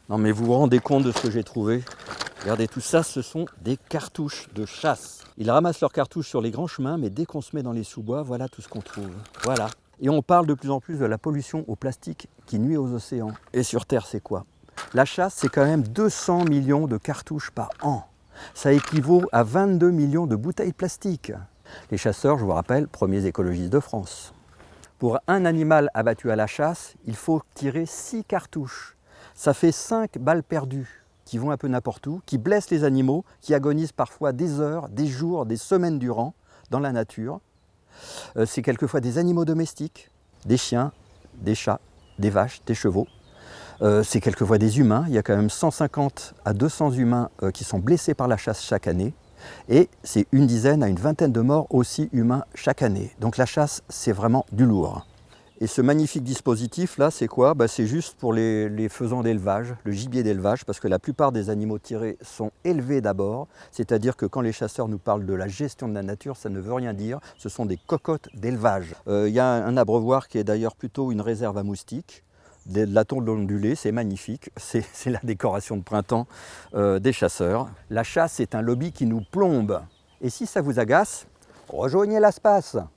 Non mais vous vous rendez compte de ce que j'ai trouvé? Regardez, tout ça, ce sont des cartouches de chasse. Ils ramassent leurs cartouches sur les grands chemins, mais dès qu'on se met dans les sous-bois, voilà tout ce qu'on trouve. Voilà. Et on parle de plus en plus de la pollution au plastique qui nuit aux océans. Et sur Terre, c'est quoi? La chasse, c'est quand même 200 millions de cartouches par an. Ça équivaut à 22 millions de bouteilles plastiques. Les chasseurs, je vous rappelle, premiers écologistes de France. Pour un animal abattu à la chasse, il faut tirer 6 cartouches. Ça fait 5 balles perdues qui vont un peu n'importe où, qui blessent les animaux, qui agonisent parfois des heures, des jours, des semaines durant dans la nature. C'est quelquefois des animaux domestiques, des chiens, des chats, des vaches, des chevaux. C'est quelquefois des humains. Il y a quand même 150 à 200 humains qui sont blessés par la chasse chaque année. Et c'est une dizaine à une vingtaine de morts aussi humains chaque année. Donc la chasse, c'est vraiment du lourd. Et ce magnifique dispositif là, c'est quoi? C'est juste pour les faisans d'élevage, le gibier d'élevage, parce que la plupart des animaux tirés sont élevés d'abord. C'est-à-dire que quand les chasseurs nous parlent de la gestion de la nature, ça ne veut rien dire. Ce sont des cocottes d'élevage. Il y a un abreuvoir qui est d'ailleurs plutôt une réserve à moustiques. De la tôle ondulée, c'est magnifique, c'est la décoration de printemps des chasseurs. La chasse est un lobby qui nous plombe. Et si ça vous agace, rejoignez l'ASPAS.